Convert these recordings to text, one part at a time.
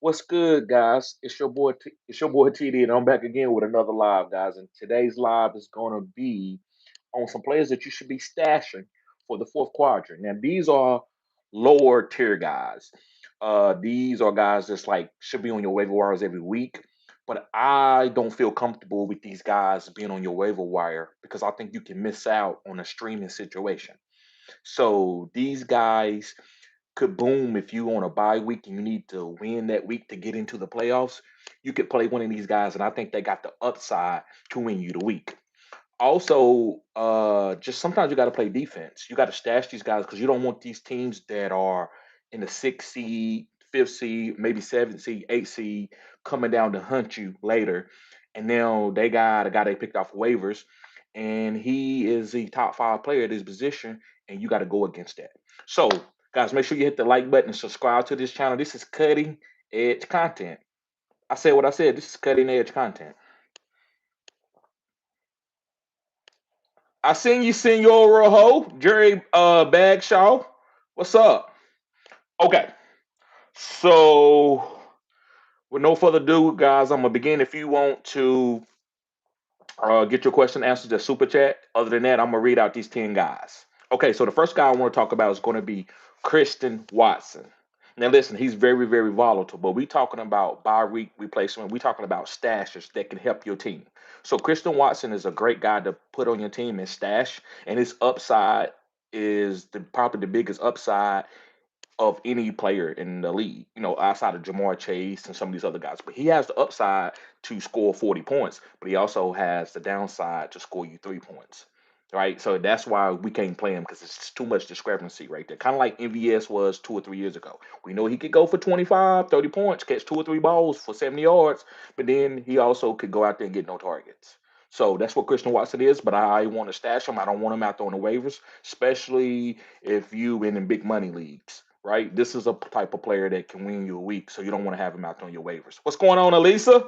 What's good, guys? It's your boy TD, and I'm back again with another live, guys. And today's live is gonna be on some players that you should be stashing for the fourth quadrant. Now, these are lower tier guys. These are guys that's like should be on your waiver wires every week. But I don't feel comfortable with these guys being on your waiver wire because I think you can miss out on a streaming situation. So these guys could boom if you on a bye week and you need to win that week to get into the playoffs. You could play one of these guys, and I think they got the upside to win you the week. Also, just sometimes you got to play defense. You got to stash these guys because you don't want these teams that are in the sixth seed, fifth seed, maybe seventh seed, eighth seed coming down to hunt you later. And now they got a guy they picked off waivers, and he is the top five player at his position, and you got to go against that. So, guys, make sure you hit the like button and subscribe to this channel. This is cutting edge content. I said what I said. This is cutting edge content. I seen you, Senor Rojo, Jerry Bagshaw. What's up? Okay, so with no further ado, guys, I'm gonna begin. If you want to get your question answered, just super chat. Other than that, I'm gonna read out these 10 guys. Okay, so the first guy I want to talk about is going to be Christian Watson. Now, listen, he's very, very volatile, but we talking about bye week replacement. We talking about stashers that can help your team. So Christian Watson is a great guy to put on your team and stash, and his upside is probably the biggest upside of any player in the league, outside of Jamar Chase and some of these other guys. But he has the upside to score 40 points, but he also has the downside to score you 3 points. Right. So that's why we can't play him because it's too much discrepancy right there. Kind of like MVS was 2 or 3 years ago. We know he could go for 25, 30 points, catch two or three balls for 70 yards, but then he also could go out there and get no targets. So that's what Christian Watson is, but I want to stash him. I don't want him out there on the waivers, especially if you in big money leagues, right? This is a type of player that can win you a week, so you don't want to have him out on your waivers. What's going on, Elisa?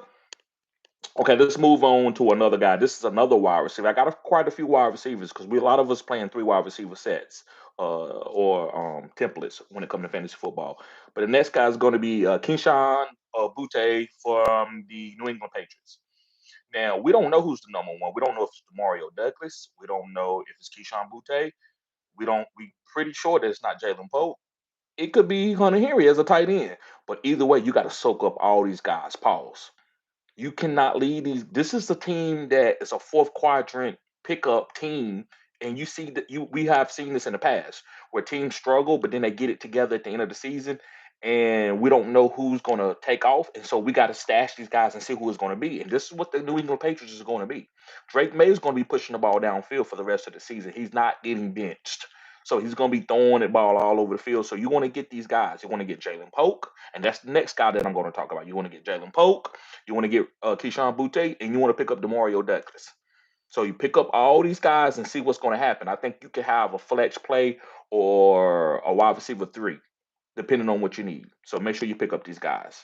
Okay, let's move on to another guy. This is another wide receiver. I got quite a few wide receivers because a lot of us playing three wide receiver sets or templates when it comes to fantasy football. But the next guy is going to be Keyshawn Butte from the New England Patriots. Now, we don't know who's the number one. We don't know if it's Mario Douglas. We don't know if it's Keyshawn Butte. We pretty sure that it's not Jalen Pope. It could be Hunter Henry as a tight end. But either way, you got to soak up all these guys. Pause. You cannot lead these. This is a team that is a fourth quadrant pickup team. And you see that we have seen this in the past where teams struggle, but then they get it together at the end of the season, and we don't know who's going to take off. And so we got to stash these guys and see who it's going to be. And this is what the New England Patriots is going to be. Drake May is going to be pushing the ball downfield for the rest of the season. He's not getting benched. So he's going to be throwing the ball all over the field. So you want to get these guys. You want to get Jalen Polk, and that's the next guy that I'm going to talk about. You want to get Jalen Polk, you want to get Keyshawn Butte, and you want to pick up Demario Douglas. So you pick up all these guys and see what's going to happen. I think you can have a flex play or a wide receiver three, depending on what you need. So make sure you pick up these guys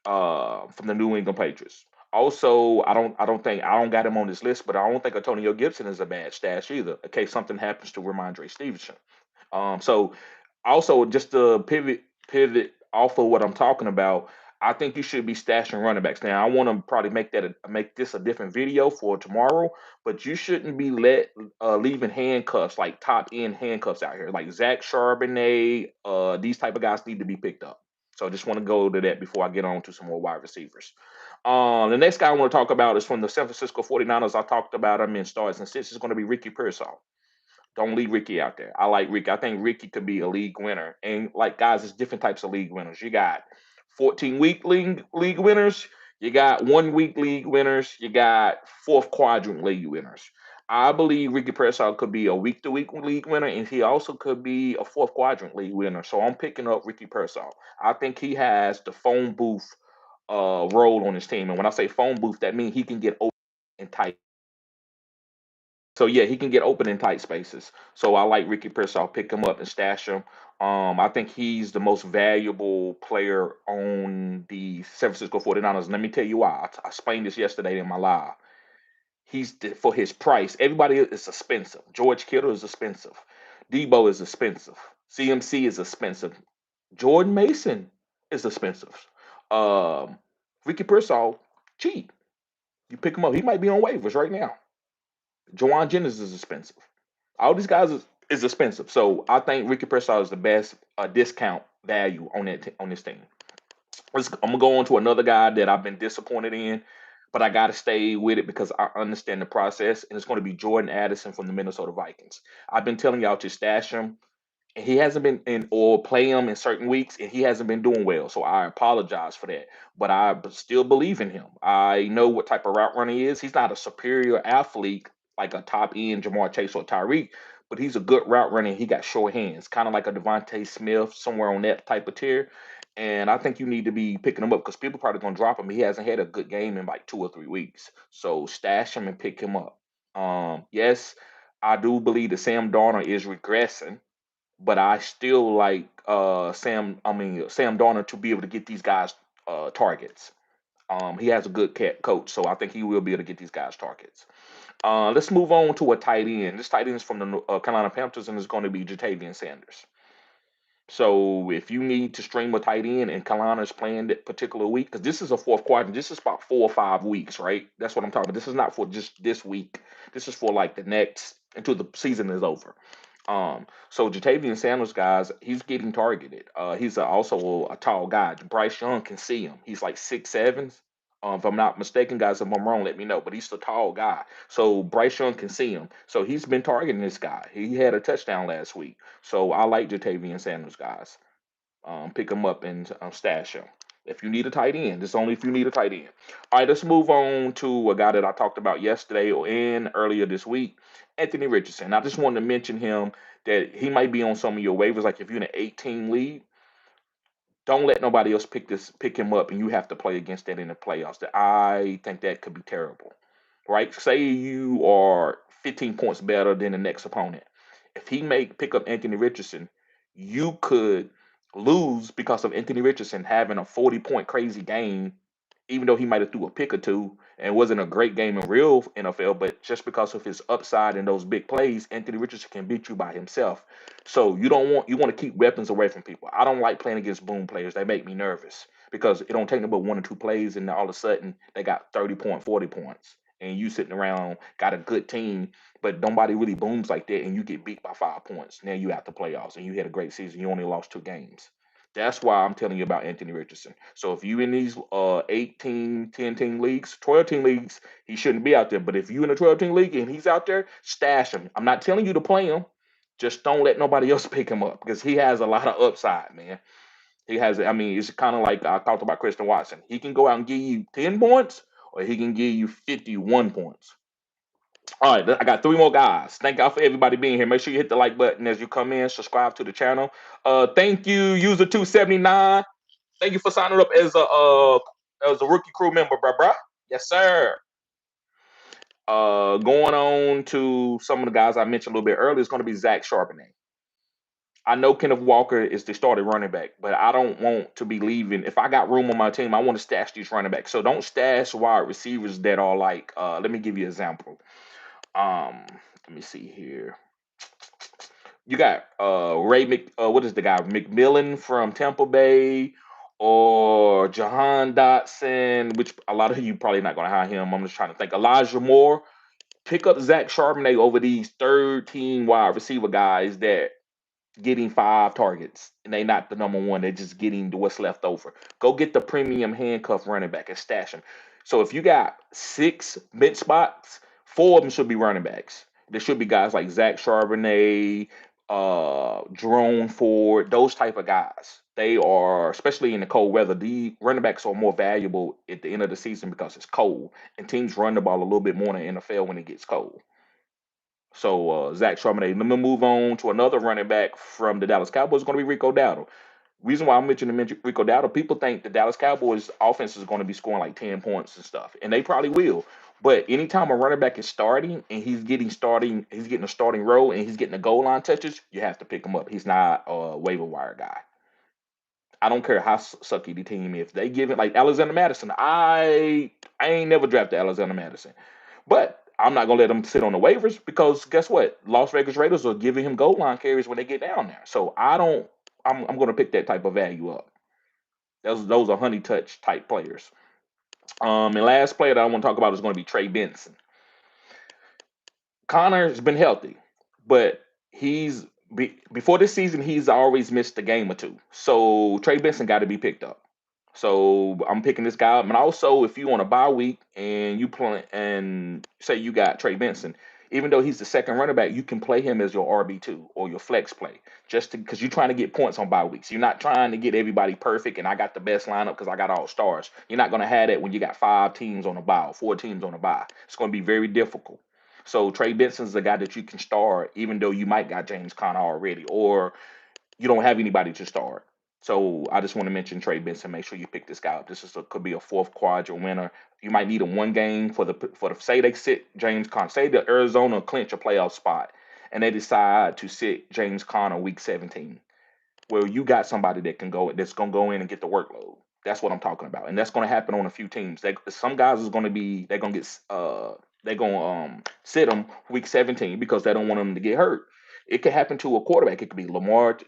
from the New England Patriots. Also, I don't got him on this list, but I don't think Antonio Gibson is a bad stash either, in case something happens to Ramondre Stevenson. So also just to pivot off of what I'm talking about, I think you should be stashing running backs. Now I want to probably make this a different video for tomorrow, but you shouldn't be leaving handcuffs like top end handcuffs out here, like Zach Charbonnet. These type of guys need to be picked up. So I just want to go to that before I get on to some more wide receivers. The next guy I want to talk about is from the San Francisco 49ers. I talked about him in starts and sits. It's going to be Ricky Pearsall. Don't leave Ricky out there. I like Ricky. I think Ricky could be a league winner. And like guys, there's different types of league winners. You got 14-week league winners. You got 1 week league winners. You got fourth quadrant league winners. I believe Ricky Pearsall could be a week-to-week league winner, and he also could be a fourth quadrant league winner. So I'm picking up Ricky Pearsall. I think he has the phone booth role on his team. And when I say phone booth, that means he can get open and tight. So yeah, he can get open in tight spaces. So I like Ricky Pearsall. Pick him up and stash him. I think he's the most valuable player on the San Francisco 49ers. Let me tell you why. I explained this yesterday in my live. For his price. Everybody is expensive. George Kittle is expensive. Debo is expensive. CMC is expensive. Jordan Mason is expensive. Um, Ricky Pearsall, cheap. You pick him up. He might be on waivers right now. Jawan Jennings is expensive. All these guys is expensive. So I think Ricky Pearsall is the best discount value on on this team. I'm gonna go on to another guy that I've been disappointed in, but I got to stay with it because I understand the process, and it's going to be Jordan Addison from the Minnesota Vikings. I've been telling y'all to stash him, and he hasn't been in or play him in certain weeks, and he hasn't been doing well. So I apologize for that, but I still believe in him. I know what type of route runner he is. He's not a superior athlete like a top end Jamar Chase or Tyreek, but he's a good route runner. He got short hands, kind of like a Devontae Smith, somewhere on that type of tier. And I think you need to be picking him up because people probably gonna drop him. He hasn't had a good game in like 2 or 3 weeks. So stash him and pick him up. Yes, I do believe that Sam Darnold is regressing, but I still like Sam Darnold to be able to get these guys targets. He has a good coach, so I think he will be able to get these guys targets. Let's move on to a tight end. This tight end is from the Carolina Panthers, and it's going to be Jatavian Sanders. So if you need to stream a tight end and Carolina is playing that particular week, because this is a fourth quarter, this is about 4 or 5 weeks, right? That's what I'm talking about. This is not for just this week. This is for like the next until the season is over. So Jatavian Sanders, guys, he's getting targeted. He's also a tall guy. Bryce Young can see him. He's like 6'7". If I'm not mistaken, guys, if I'm wrong, let me know. But he's a tall guy. So Bryce Young can see him. So he's been targeting this guy. He had a touchdown last week. So I like Jatavian Sanders, guys. Pick him up and stash him. If you need a tight end, it's only if you need a tight end. All right, let's move on to a guy that I talked about yesterday and earlier this week, Anthony Richardson. I just wanted to mention him that he might be on some of your waivers. Like if you're in an 18 league, don't let nobody else pick him up, and you have to play against that in the playoffs. That I think that could be terrible, right? Say you are 15 points better than the next opponent. If he make pick up Anthony Richardson, you could lose because of Anthony Richardson having a 40-point crazy game, even though he might have threw a pick or two and wasn't a great game in real NFL, but just because of his upside in those big plays, Anthony Richardson can beat you by himself. So you want to keep weapons away from people. I don't like playing against boom players. They make me nervous because it don't take them but 1 or 2 plays and all of a sudden they got 40 points. And you sitting around got a good team, but nobody really booms like that, and you get beat by 5 points. Now you out the playoffs and you had a great season. You only lost 2 games. That's why I'm telling you about Anthony Richardson. So if you in these 18, 10 team leagues, 12 team leagues, he shouldn't be out there. But if you in a 12 team league and he's out there, stash him. I'm not telling you to play him. Just don't let nobody else pick him up because he has a lot of upside, man. He has, I mean, it's kind of like I talked about Christian Watson. He can go out and give you 10 points or he can give you 51 points. All right, I got 3 more guys. Thank y'all for everybody being here. Make sure you hit the like button as you come in. Subscribe to the channel. Thank you, user 279. Thank you for signing up as a rookie crew member, bruh. Yes, sir. Going on to some of the guys I mentioned a little bit earlier, it's going to be Zach Charbonnet. I know Kenneth Walker is the starting running back, but I don't want to be leaving. If I got room on my team, I want to stash these running backs. So don't stash wide receivers that are like. Let me give you an example. Let me see here. You got what is the guy McMillan from Tampa Bay or Jahan Dotson, which a lot of you probably not going to hire him. I'm just trying to think. Elijah Moore. Pick up Zach Charbonnet over these third team wide receiver guys that getting 5 targets and they not the number one. They're just getting what's left over. Go get the premium handcuff running back and stash him. So if you got 6 bench spots, 4 of them should be running backs. There should be guys like Zach Charbonnet, Jerome Ford, those type of guys. They are, especially in the cold weather, the running backs are more valuable at the end of the season because it's cold and teams run the ball a little bit more in the NFL when it gets cold. So Zach Charbonnet. Let me move on to another running back from the Dallas Cowboys. Going to be Rico Dowdle. Reason why I'm mentioning Rico Dowdle, people think the Dallas Cowboys offense is going to be scoring like 10 points and stuff, and they probably will. But anytime a running back is starting and he's getting a starting role and he's getting the goal line touches, you have to pick him up. He's not a waiver wire guy. I don't care how sucky the team is. If they give it like Alexander Madison, I ain't never drafted Alexander Madison. But I'm not gonna let him sit on the waivers because guess what? Las Vegas Raiders are giving him goal line carries when they get down there. So I don't. I'm gonna pick that type of value up. Those are honey touch type players. And last player that I want to talk about is going to be Trey Benson. Connor's been healthy, but before this season, he's always missed a game or two. So Trey Benson got to be picked up. So I'm picking this guy up. And also, if you want a bye week and you play and say you got Trey Benson, even though he's the second running back, you can play him as your RB2 or your flex play, just because you're trying to get points on bye weeks. You're not trying to get everybody perfect. And I got the best lineup because I got all stars. You're not going to have that when you got 5 teams on a bye or 4 teams on a bye. It's going to be very difficult. So Trey Benson's the guy that you can start, even though you might got James Conner already, or you don't have anybody to start. So I just want to mention Trey Benson. Make sure you pick this guy up. Could be a fourth quadrant winner. You might need him one game for the say they sit James Conner. Say the Arizona clinch a playoff spot, and they decide to sit James Conner week 17. Well, you got somebody that's gonna go in and get the workload. That's what I'm talking about, and that's gonna happen on a few teams. Some guys is gonna be they're gonna sit them week 17 because they don't want them to get hurt. It could happen to a quarterback. It could be Lamar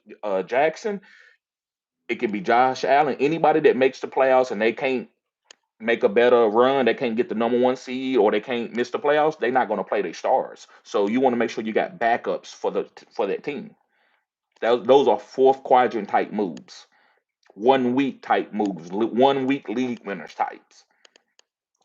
Jackson. It could be Josh Allen. Anybody that makes the playoffs and they can't make a better run, they can't get the number one seed, or they can't miss the playoffs. They're not gonna play their stars. So you want to make sure you got backups for that team. Those are fourth quadrant type moves, 1 week type moves, 1 week league winners types.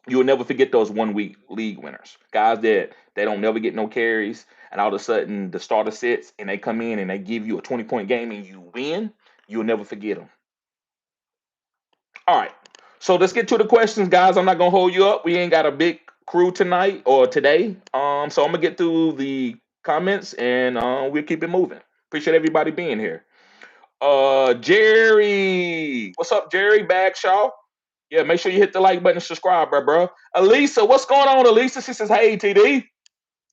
You'll never forget those 1 week league winners, guys that they don't never get no carries, and all of a sudden the starter sits and they come in and they give you a 20-point game and you win. You'll never forget them. All right, so let's get to the questions, guys. I'm not gonna hold you up. We ain't got a big crew tonight or today, so I'm gonna get through the comments and we'll keep it moving. Appreciate everybody being here. Jerry. What's up, Jerry Bagshaw? Yeah, make sure you hit the like button and subscribe, bro. Elisa, what's going on, Elisa? She says, hey, TD.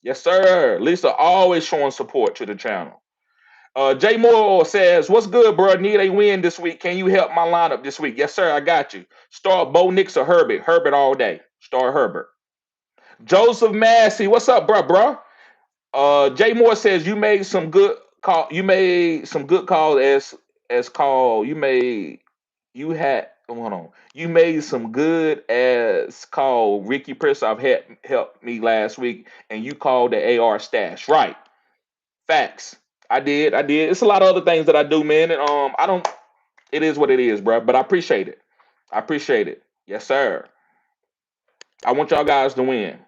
Yes, sir. Lisa always showing support to the channel. Jay Moore says, what's good, bro? Need a win this week. Can you help my lineup this week? Yes, sir. I got you. Start Bo Nix or Herbert. Herbert all day. Start Herbert. Joseph Massey, what's up, bro? Jay Moore says you made some good call. You made some good calls as call. You had hold on. You made some good as call. Ricky Pressoff had helped me last week, and you called the AR stash. Right. Facts. I did. It's a lot of other things that I do, man. And I don't. It is what it is, bro. But I appreciate it. I appreciate it. Yes, sir. I want y'all guys to win.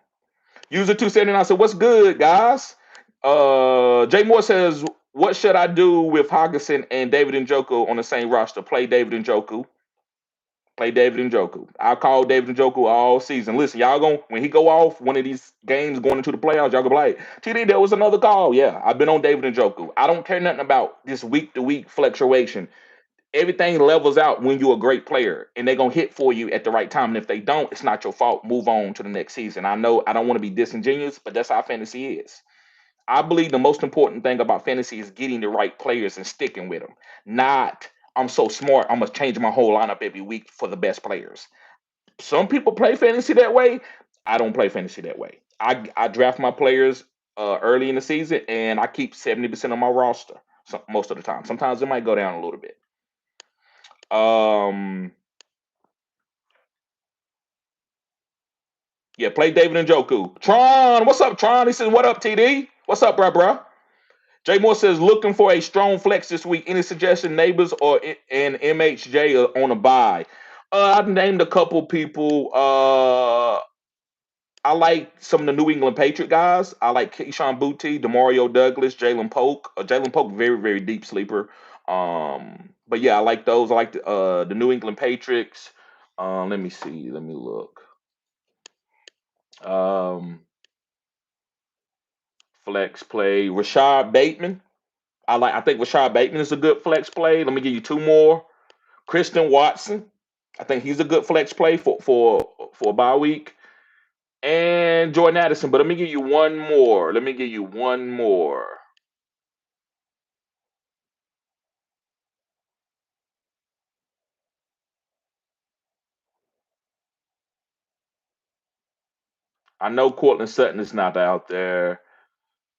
User 279 said, what's good, guys? Jay Moore says, what should I do with Hawkinson and David Njoku on the same roster? Play David Njoku. Play David Njoku. I call David Njoku all season. Listen, y'all going when he go off one of these games going into the playoffs, y'all gonna be like, TD, there was another call. Yeah, I've been on David Njoku. I don't care nothing about this week to week fluctuation. Everything levels out when you're a great player, and they're gonna hit for you at the right time. And if they don't, it's not your fault. Move on to the next season. I know I don't want to be disingenuous, but that's how fantasy is. I believe the most important thing about fantasy is getting the right players and sticking with them. Not I'm so smart, I'm gonna change my whole lineup every week for the best players. Some people play fantasy that way. I don't play fantasy that way. I draft my players early in the season, and I keep 70% of my roster most of the time. Sometimes it might go down a little bit. Um, yeah, play David Njoku. Tron, what's up, Tron? He says, what up, TD? What's up, bruh? Jay Moore says, looking for a strong flex this week. Any suggestion, neighbors or and MHJ on a buy? I've named a couple people. I like some of the New England Patriot guys. I like Keyshawn Booty, Demario Douglas, Jalen Polk. Jalen Polk, very, very deep sleeper. But yeah, I like those. I like the New England Patriots. Let me see. Let me look. Um, Flex play. Rashad Bateman. I think Rashad Bateman is a good flex play. Let me give you two more. Christian Watson. I think he's a good flex play for a bye week. And Jordan Addison. But let me give you one more. Let me give you one more. I know Cortland Sutton is not out there.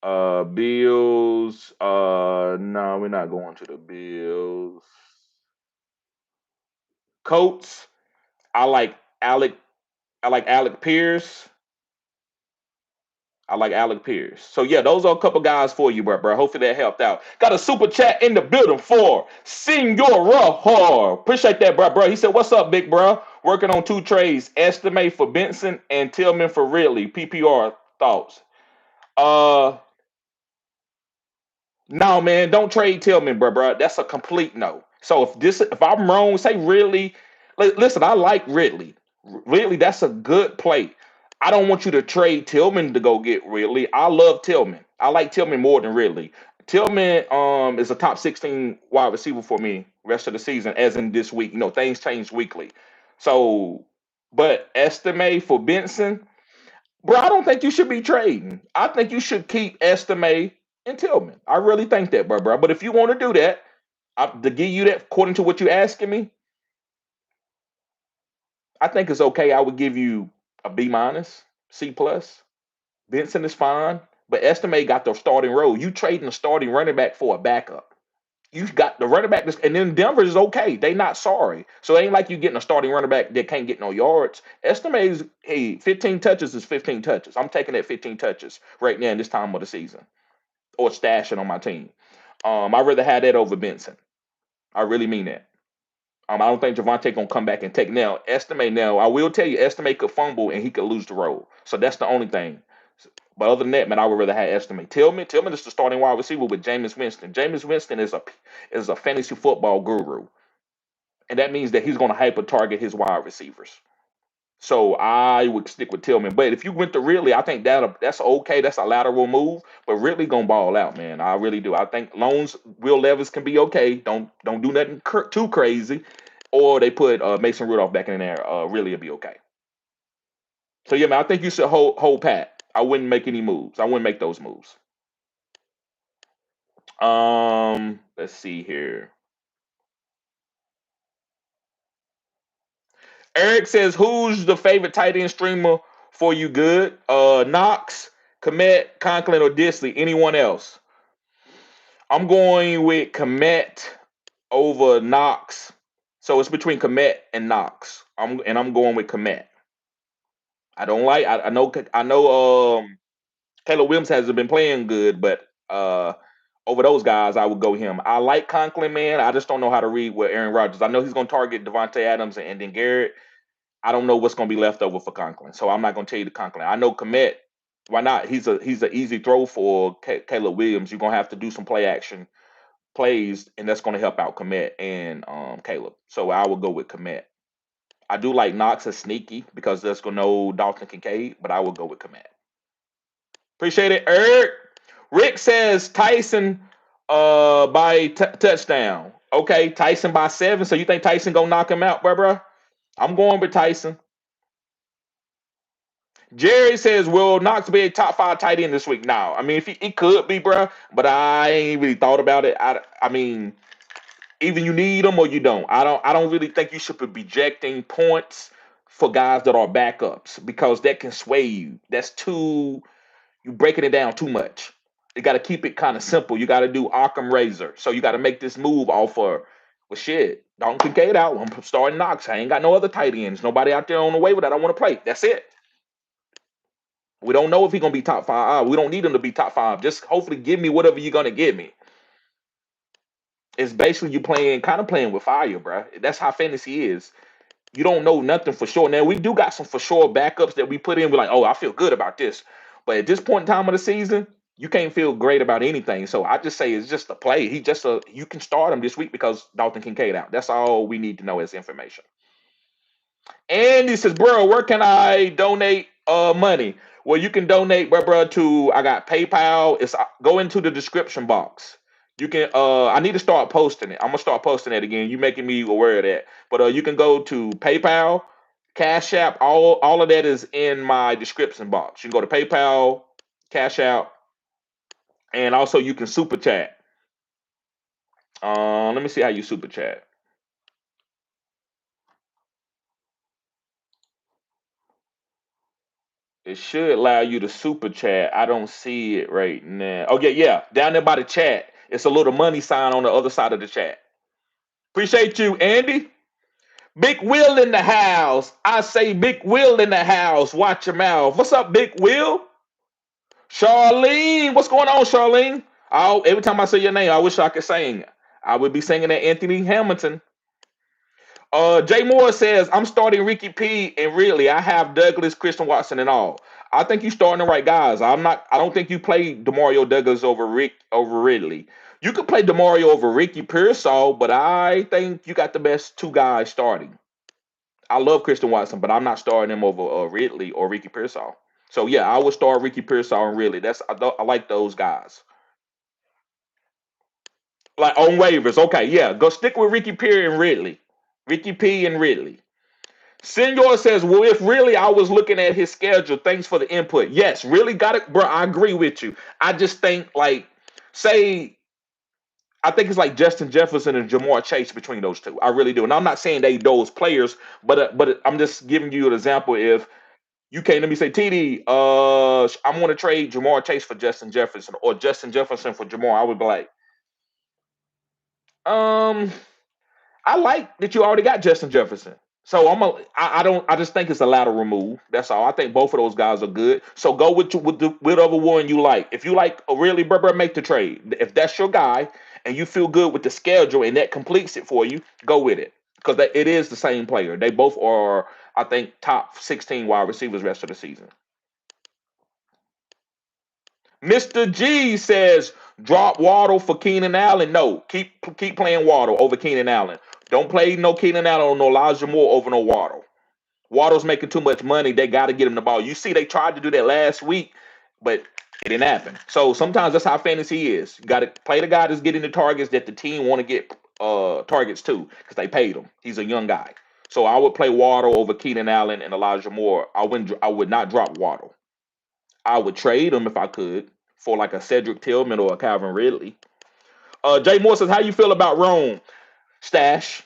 Bills. No, we're not going to the Bills. Coates. I like Alec. I like Alec Pierce. I like Alec Pierce. So yeah, those are a couple guys for you, bro. Hopefully that helped out. Got a super chat in the building for Senora Har. Appreciate that, bro. He said, "What's up, big bro? Working on two trades. Estimate for Benson and Tillman for Ridley. PPR thoughts." Uh, No, man, don't trade Tillman, bro. That's a complete no. So if I'm wrong, say Ridley. Listen, I like Ridley. Ridley, that's a good play. I don't want you to trade Tillman to go get Ridley. I love Tillman. I like Tillman more than Ridley. Tillman is a top 16 wide receiver for me rest of the season, as in this week. Things change weekly. So, but estimate for Benson. Bro, I don't think you should be trading. I think you should keep Estime and Tillman. I really think that, bro. But if you want to do that, to give you that according to what you're asking me, I think it's okay. I would give you a B minus, C plus. Benson is fine, but Estime got the starting role. You trading a starting running back for a backup. You got the running back, and then Denver is okay. They not sorry. So it ain't like you getting a starting running back that can't get no yards. Estimates, hey, 15 touches is 15 touches. I'm taking that 15 touches right now in this time of the season, or stashing on my team. I'd rather have that over Benson. I really mean that. I don't think Javonte gonna come back and take now. Estimate now. I will tell you, Estimate could fumble and he could lose the role. So that's the only thing. But other than that, man, I would rather have Estimate. Tillman is the starting wide receiver with Jameis Winston. Jameis Winston is a fantasy football guru, and that means that he's going to hyper target his wide receivers. So I would stick with Tillman. But if you went to Ridley, I think that's okay. That's a lateral move. But Ridley gonna ball out, man. I really do. I think loans, Will Levis can be okay. Don't do nothing too crazy. Or they put Mason Rudolph back in there. Really, it'll be okay. So yeah, man. I think you should hold pat. I wouldn't make any moves. I wouldn't make those moves. Let's see here. Eric says, "Who's the favorite tight end streamer for you? Good, Knox, Komet, Conklin, or Disley? Anyone else?" I'm going with Komet over Knox. So it's between Komet and Knox. I'm going with Komet. I don't like. I know. Caleb Williams hasn't been playing good, but over those guys, I would go him. I like Conklin, man. I just don't know how to read with Aaron Rodgers. I know he's going to target Devontae Adams and then Garrett. I don't know what's going to be left over for Conklin, so I'm not going to tell you the Conklin. I know Komet. Why not? He's an easy throw for Caleb Williams. You're going to have to do some play action plays, and that's going to help out Komet and Caleb. So I will go with Komet. I do like Knox as sneaky because that's going to know Dalton Kincaid, but I will go with Komet. Appreciate it, Eric. Rick says Tyson by touchdown. Okay, Tyson by 7. So you think Tyson gonna knock him out, bro? I'm going with Tyson. Jerry says, "Will Knox be a top 5 tight end this week?" Now, I mean, if he could be, bro, but I ain't really thought about it. I mean, either you need them or you don't. I don't really think you should be projecting points for guys that are backups because that can sway you. That's too you breaking it down too much. You got to keep it kind of simple. You got to do Occam Razor. So you got to make this move off for well shit. Don't Kincaid out. I'm starting Knox. I ain't got no other tight ends. Nobody out there on the waiver that I want to play. That's it. We don't know if he's gonna be top 5. We don't need him to be top 5. Just hopefully give me whatever you're gonna give me. It's basically you kind of playing with fire, bro. That's how fantasy is. You don't know nothing for sure. Now we do got some for sure backups that we put in. We're like, oh, I feel good about this. But at this point in time of the season, you can't feel great about anything. So I just say it's just a play. You can start him this week because Dalton Kincaid out. That's all we need to know as information. And he says, bro, where can I donate money? Well, you can donate, bro, to I got PayPal. It's go into the description box. You can I need to start posting it. I'm gonna start posting it again. You making me aware of that. But you can go to PayPal, Cash App, all of that is in my description box. You can go to PayPal, Cash App, and also you can super chat. Let me see how you super chat. It should allow you to super chat. I don't see it right now. Okay, yeah. Down there by the chat. It's a little money sign on the other side of the chat. Appreciate you, Andy. Big Will in the house. I say Big Will in the house. Watch your mouth. What's up, Big Will? Charlene, what's going on, Charlene? Oh, every time I say your name, I wish I could sing. I would be singing at Anthony Hamilton. Jay Moore says, I'm starting Ricky P and really I have Douglas, Christian Watson, and all. I think you're starting the right guys. I don't think you play Demario Douglas over Ridley. You could play Demario over Ricky Pearsall, but I think you got the best two guys starting. I love Christian Watson, but I'm not starting him over Ridley or Ricky Pearsall. So yeah, I would start Ricky Pearsall and Ridley. I like those guys. Like on waivers. Okay, yeah. Go stick with Ricky P and Ridley. Ricky P and Ridley. Senor says, well, if really I was looking at his schedule, thanks for the input. Yes, really got it, bro. I agree with you. I just think, like, say, I think it's like Justin Jefferson and Jamar Chase between those two. I really do. And I'm not saying they those players, but I'm just giving you an example. If you came to me and say, TD, I'm going to trade Jamar Chase for Justin Jefferson or Justin Jefferson for Jamar, I would be like, um, I like that you already got Justin Jefferson. So I don't I just think it's a lateral move. That's all. I think both of those guys are good. So go with whatever one you like. If you like a really Burber, make the trade. If that's your guy and you feel good with the schedule and that completes it for you, go with it. Because it is the same player. They both are, I think, top 16 wide receivers rest of the season. Mr. G says, drop Waddle for Keenan Allen. No, keep playing Waddle over Keenan Allen. Don't play no Keenan Allen or no Elijah Moore over no Waddle. Waddle's making too much money. They got to get him the ball. You see, they tried to do that last week, but it didn't happen. So sometimes that's how fantasy is. You got to play the guy that's getting the targets that the team want to get targets to because they paid him. He's a young guy. So I would play Waddle over Keenan Allen and Elijah Moore. I would not drop Waddle. I would trade him if I could for like a Cedric Tillman or a Calvin Ridley. Jay Moore says, how you feel about Rome? Stash.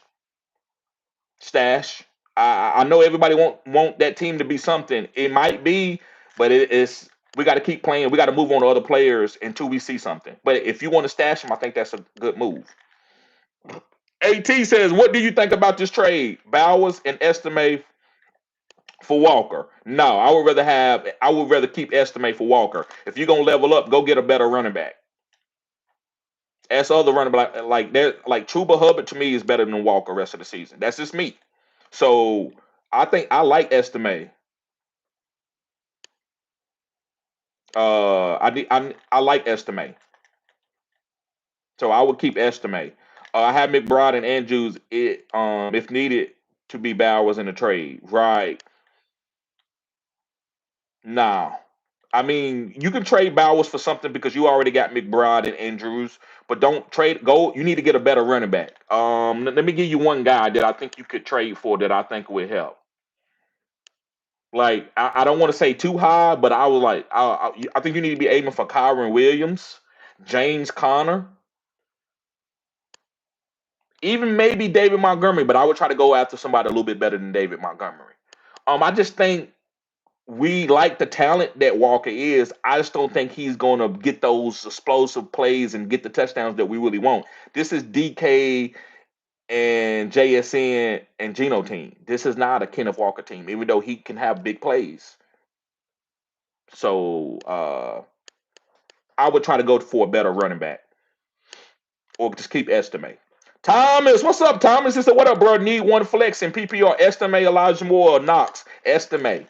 Stash. I know everybody want that team to be something. It might be, but it's we got to keep playing. We got to move on to other players until we see something. But if you want to stash them, I think that's a good move. AT says, what do you think about this trade? Bowers and Estime for Walker. No, I would rather keep Estime for Walker. If you're gonna level up, go get a better running back. As other running back like Chuba Hubbard to me is better than Walker rest of the season. That's just me. So I think I like Estime. I like Estime. So I would keep Estime. I have McBride and Andrews if needed to be Bowers in a trade. Right. Now, I mean, you can trade Bowers for something because you already got McBride and Andrews, but don't trade. Go. You need to get a better running back. Let me give you one guy that I think you could trade for that I think would help. Like, I don't want to say too high, but I was like, I think you need to be aiming for Kyron Williams, James Conner, even maybe David Montgomery. But I would try to go after somebody a little bit better than David Montgomery. I just think we like the talent that Walker is. I just don't think he's going to get those explosive plays and get the touchdowns that we really want. This is DK and JSN and Geno team. This is not a Kenneth Walker team, even though he can have big plays. So I would try to go for a better running back or just keep Estimate. Thomas, what's up, Thomas? He said, what up, bro? Need one flex in PPR. Estimate Elijah Moore or Knox. Estimate.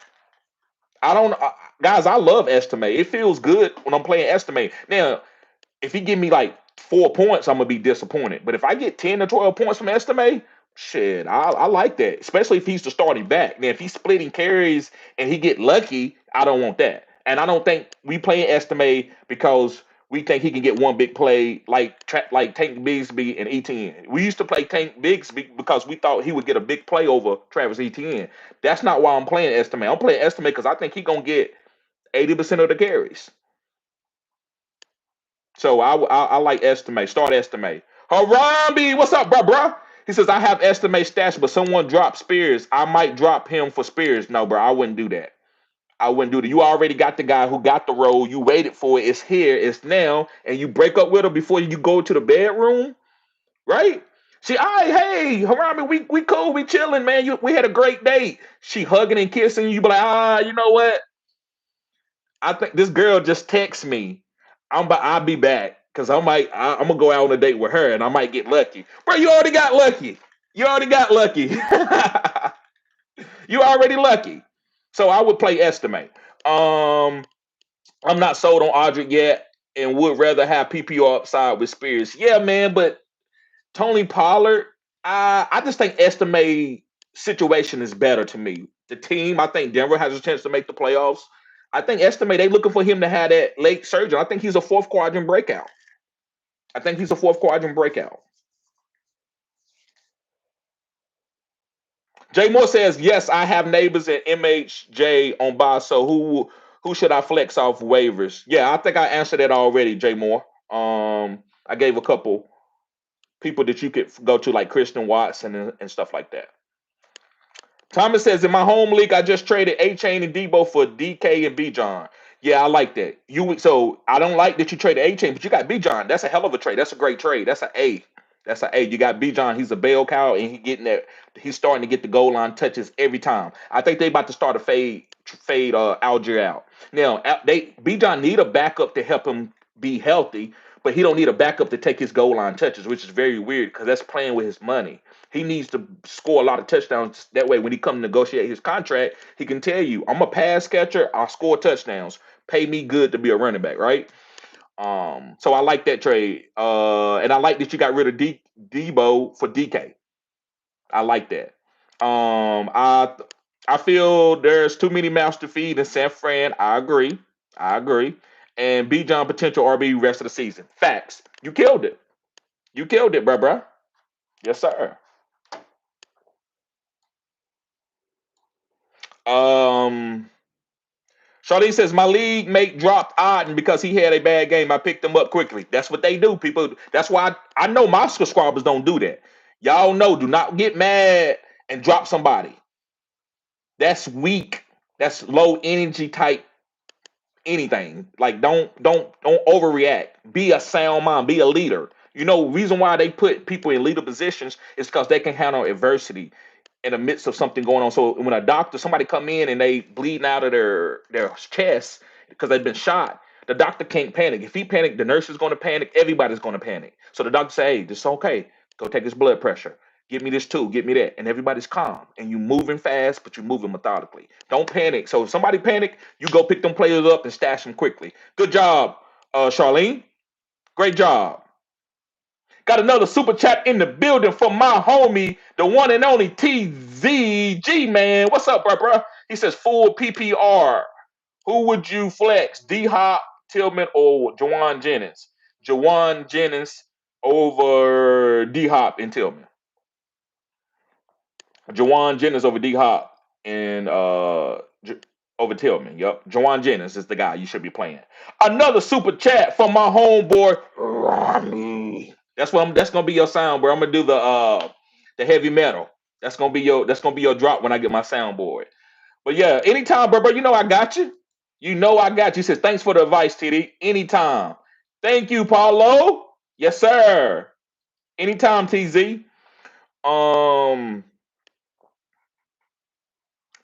I don't, guys. I love Estimate. It feels good when I'm playing Estimate. Now, if he give me like 4 points, I'm gonna be disappointed. But if I get 10 or 12 points from Estimate, shit, I like that. Especially if he's the starting back. Now, if he's splitting carries and he get lucky, I don't want that. And I don't think we play Estimate because we think he can get one big play like Tank Bigsby and ETN. We used to play Tank Bigsby because we thought he would get a big play over Travis Etienne. That's not why I'm playing Estimate. I'm playing Estimate because I think he's gonna get 80% of the carries. So I like Estimate. Start Estimate. Harambe, what's up, bro? He says I have Estimate stash, but someone dropped Spears. I might drop him for Spears. No, bro, I wouldn't do that. I wouldn't do that. You already got the guy who got the role. You waited for it. It's here. It's now. And you break up with him before you go to the bedroom, right? She, all right, hey, Harami, we cool, we chilling, man. We had a great date. She hugging and kissing you. You be like, you know what? I think this girl just texts me. I'll be back because I'm gonna go out on a date with her and I might get lucky. Bro, you already got lucky. You already got lucky. You already lucky. So I would play estimate. I'm not sold on Audric yet and would rather have PPR upside with Spears. Yeah, man, but Tony Pollard, I just think estimate situation is better to me. The team, I think Denver has a chance to make the playoffs. I think estimate they looking for him to have that late surgery. I think he's a fourth quadrant breakout. I think he's a fourth quadrant breakout. Jay Moore says, yes, I have neighbors at MHJ on buy. So who should I flex off waivers? Yeah, I think I answered that already, Jay Moore. I gave a couple people that you could go to, like Christian Watson and stuff like that. Thomas says, in my home league, I just traded A Chain and Debo for DK and B John. Yeah, I like that. So I don't like that you traded A Chain, but you got B John. That's a hell of a trade. That's a great trade. That's an A. That's an A. You got B John. He's a bell cow, and he's starting to get the goal line touches every time. I think they about to start a fade Algier out. Now B John need a backup to help him be healthy, but he don't need a backup to take his goal line touches, which is very weird because that's playing with his money. He needs to score a lot of touchdowns. That way, when he come to negotiate his contract, he can tell you, I'm a pass catcher. I'll score touchdowns. Pay me good to be a running back, right? So I like that trade. And I like that you got rid of Debo for DK. I like that. I feel there's too many mouths to feed in San Fran. I agree. I agree. And B John potential RB rest of the season. Facts. You killed it. You killed it, bruh. Yes, sir. Um, Charlene says my league mate dropped Oden because he had a bad game. I picked him up quickly. That's what they do, people. That's why I know my subscribers don't do that. Y'all know, do not get mad and drop somebody. That's weak. That's low energy type anything. Like don't overreact. Be a sound mind. Be a leader. You know, reason why they put people in leader positions is because they can handle adversity in the midst of something going on. So when somebody come in and they bleeding out of their chest because they've been shot, the doctor can't panic. If he panic, the nurse is going to panic. Everybody's going to panic. So the doctor say, "Hey, this is okay. Go take his blood pressure. Give me this too. Give me that." And everybody's calm. And you moving fast, but you're moving methodically. Don't panic. So if somebody panic, you go pick them players up and stash them quickly. Good job, Charlene. Great job. Got another super chat in the building from my homie, the one and only TZG, man. What's up, bro? He says full PPR. Who would you flex? D Hop, Tillman, or Jawan Jennings? Jawan Jennings over D Hop and Tillman. Jawan Jennings over D Hop and over Tillman. Yep. Jawan Jennings is the guy you should be playing. Another super chat from my homeboy, Rami. That's gonna be your sound, bro. I'm gonna do the heavy metal. That's gonna be your drop when I get my soundboard. But yeah, anytime, bro. You know I got you. You know I got you. He says, thanks for the advice, TD. Anytime. Thank you, Paulo. Yes, sir. Anytime, TZ. Um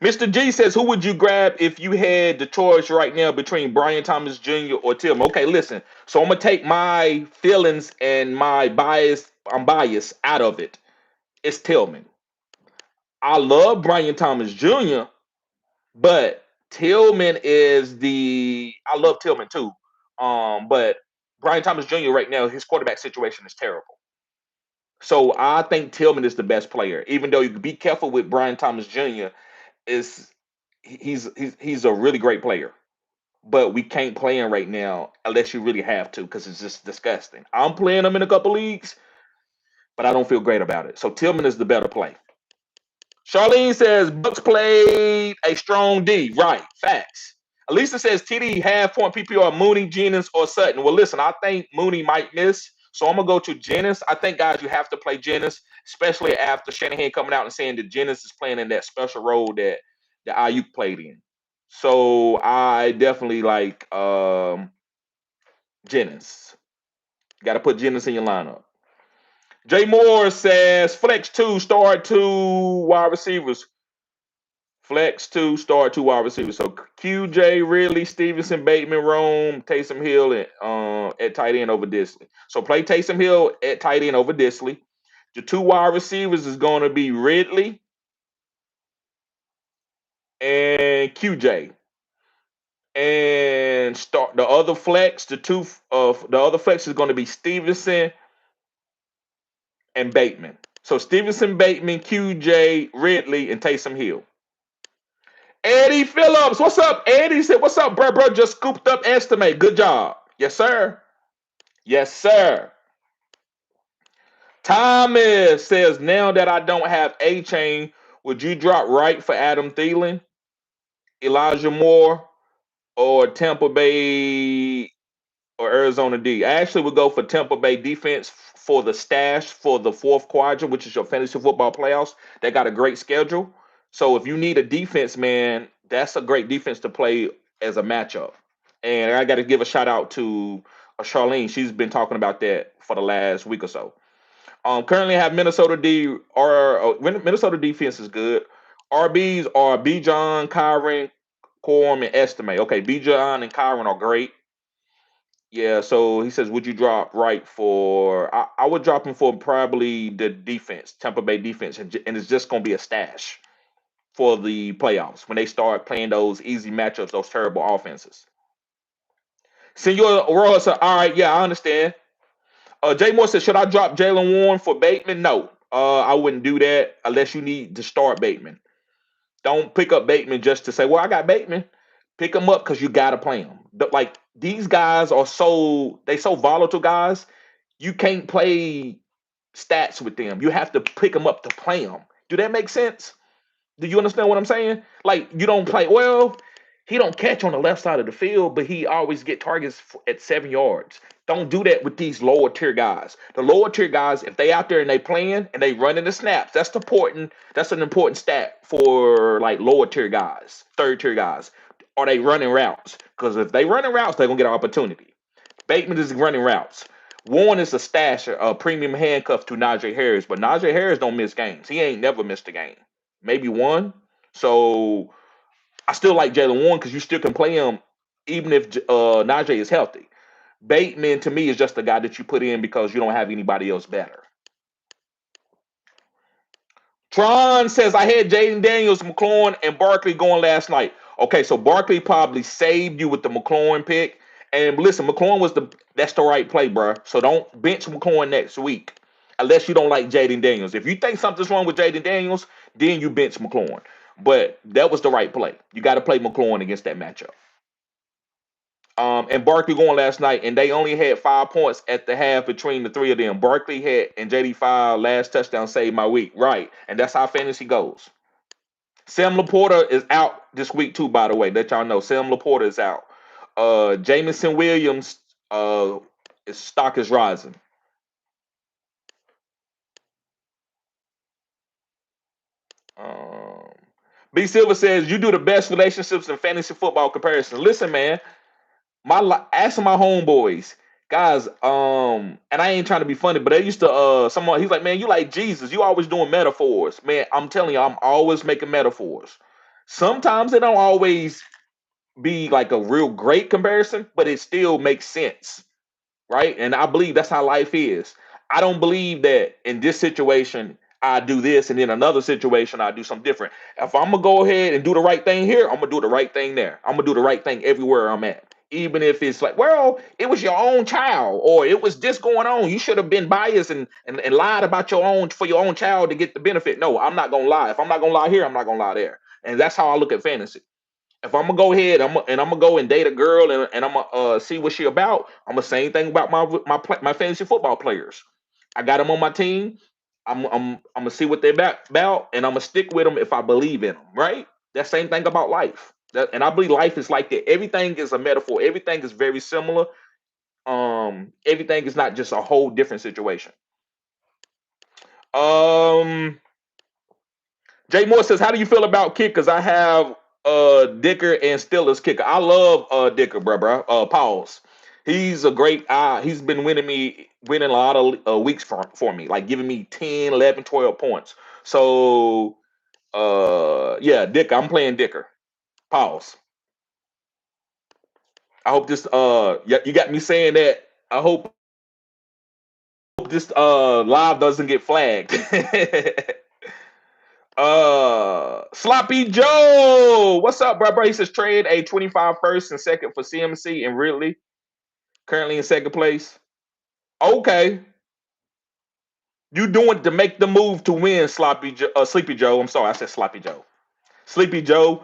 Mr. G says, who would you grab if you had the choice right now between Brian Thomas Jr. or Tillman? Okay, listen. So I'm gonna take my feelings and my bias. I'm biased out of it. It's Tillman. I love Brian Thomas Jr., but Tillman is the. I love Tillman too. But Brian Thomas Jr. right now, his quarterback situation is terrible. So I think Tillman is the best player. Even though you can be careful with Brian Thomas Jr. is he's a really great player, but we can't play him right now unless you really have to because it's just disgusting. I'm playing him in a couple leagues, but I don't feel great about it. So Tillman is the better play. Charlene says Bucks played a strong D. Right, facts. Elisa says TD half point PPR Mooney, Jennings, or Sutton. Well, listen, I think Mooney might miss, so I'm gonna go to Jennings. I think guys, you have to play Jennings, especially after Shanahan coming out and saying that Jennings is playing in that special role that Ayuk played in. So I definitely like Jennings. Got to put Jennings in your lineup. Jay Moore says flex two, start two wide receivers. Flex two, start two wide receivers. So QJ, Ridley, Stevenson, Bateman, Rome, Taysom Hill, and at tight end over Disley. So play Taysom Hill at tight end over Disley. The two wide receivers is going to be Ridley and QJ. And start the other flex. The other flex is going to be Stevenson and Bateman. So Stevenson, Bateman, QJ, Ridley, and Taysom Hill. Eddie Phillips, what's up? Eddie said, "What's up, bro? Just scooped up estimate. Good job, yes, sir. Yes, sir." Thomas says, "Now that I don't have A chain, would you drop right for Adam Thielen, Elijah Moore, or Tampa Bay or Arizona D?" I actually would go for Tampa Bay defense for the stash for the fourth quadrant, which is your fantasy football playoffs. They got a great schedule. So if you need a defense, man, that's a great defense to play as a matchup. And I got to give a shout out to Charlene. She's been talking about that for the last week or so. Currently have Minnesota D or Minnesota defense is good. RBs are Bijan, Kyron, Quorum, and Estimate. Okay, Bijan and Kyron are great. Yeah, so he says, would you drop right for? I would drop him for probably the defense, Tampa Bay defense, and it's just going to be a stash for the playoffs when they start playing those easy matchups, those terrible offenses. Senor Aurora said, all right, yeah, I understand. Jay Moore said, should I drop Jalen Warren for Bateman? No, I wouldn't do that unless you need to start Bateman. Don't pick up Bateman just to say, well, I got Bateman. Pick him up because you got to play him. Like these guys are so volatile guys. You can't play stats with them. You have to pick them up to play them. Do that make sense? Do you understand what I'm saying? Like you don't play well. He don't catch on the left side of the field, but he always get targets at 7 yards. Don't do that with these lower tier guys. The lower tier guys, if they out there and they playing and they running the snaps, that's important. That's an important stat for like lower tier guys, third tier guys. Are they running routes? Because if they running routes, they're gonna get an opportunity. Bateman is running routes. Warren is a stasher, a premium handcuff to Najee Harris, but Najee Harris don't miss games. He ain't never missed a game, maybe one. So I still like Jalen Warren because you still can play him even if Najee is healthy. Bateman to me is just a guy that you put in because you don't have anybody else better. Tron says I had Jaden Daniels, McLaurin, and Barkley going last night. Okay, so Barkley probably saved you with the McLaurin pick. And listen, McLaurin that's the right play, bro. So don't bench McLaurin next week unless you don't like Jaden Daniels. If you think something's wrong with Jaden Daniels, then you bench McLaurin. But that was the right play. You got to play McLaurin against that matchup. And Barkley going last night, and they only had 5 points at the half between the three of them. Barkley had and JD5 last touchdown saved my week, right? And that's how fantasy goes. Sam Laporta is out this week too, by the way. Let y'all know Sam Laporta is out. Jamison Williams, his stock is rising. Um, B Silver says you do the best relationships in fantasy football comparison. Listen, man, asking my homeboys, guys, and I ain't trying to be funny, but they used to someone he's like, man, you like Jesus, you always doing metaphors. Man, I'm telling you, I'm always making metaphors. Sometimes they don't always be like a real great comparison, but it still makes sense, right? And I believe that's how life is. I don't believe that in this situation I do this and in another situation I do something different. If I'm gonna go ahead and do the right thing here, I'm gonna do the right thing there. I'm gonna do the right thing everywhere I'm at. Even if it's like, well, it was your own child, or it was this going on. You should have been biased and lied about your own child to get the benefit. No, I'm not gonna lie. If I'm not gonna lie here, I'm not gonna lie there. And that's how I look at fantasy. If I'm gonna go ahead, I'm gonna go and date a girl and I'm gonna see what she about. I'm gonna same thing about my fantasy football players. I got them on my team. I'm gonna see what they're about, and I'm gonna stick with them if I believe in them. Right? That same thing about life. And I believe life is like that. Everything is a metaphor. Everything is very similar. Everything is not just a whole different situation. Um, Jay Moore says, "How do you feel about kickers? I have Dicker and Stiller's kicker. I love Dicker, bro. Pause. He's a great. He's been winning a lot of weeks for me, like giving me 10, 11, 12 points. So yeah, Dicker. I'm playing Dicker. Pause. I hope this yeah, you got me saying that. I hope this live doesn't get flagged. Sloppy Joe, what's up, bro? He says trade a 25 first and second for CMC and Ridley, currently in second place. Okay, you doing it to make the move to win, Sleepy Joe. I'm sorry, I said Sloppy Joe. Sleepy Joe.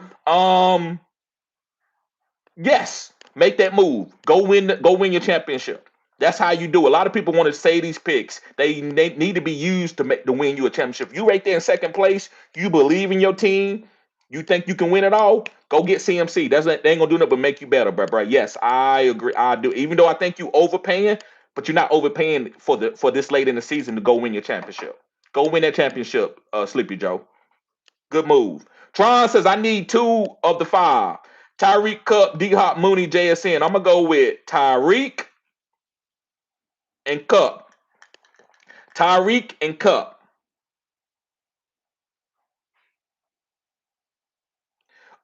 Yes, make that move. Go win your championship. That's how you do. A lot of people want to say these picks. They need to be used to win you a championship. You right there in second place. You believe in your team. You think you can win it all. Go get CMC. They ain't gonna do nothing but make you better, bro. Yes, I agree. I do. Even though I think you overpaying, but you're not overpaying for this late in the season to go win your championship. Go win that championship, Sleepy Joe. Good move. Tron says I need two of the five. Tyreek, Cup, D Hop, Mooney, JSN. I'm gonna go with Tyreek and Cup. Tyreek and Cup.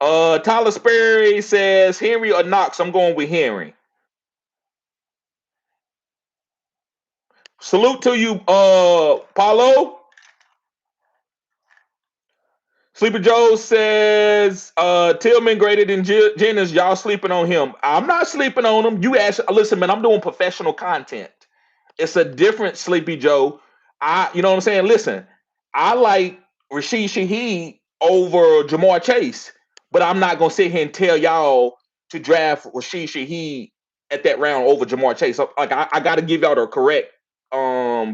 Tyler Sperry says Henry or Knox. I'm going with Henry. Salute to you, Paulo. Sleeper Joe says Tillman greater than Jennings. Y'all sleeping on him. I'm not sleeping on him. You ask. Listen, man. I'm doing professional content. It's a different Sleepy Joe. You know what I'm saying? Listen, I like Rashid Shaheed over Jamar Chase, but I'm not gonna sit here and tell y'all to draft Rashid Shaheed at that round over Jamar Chase. So, like I got to give y'all the correct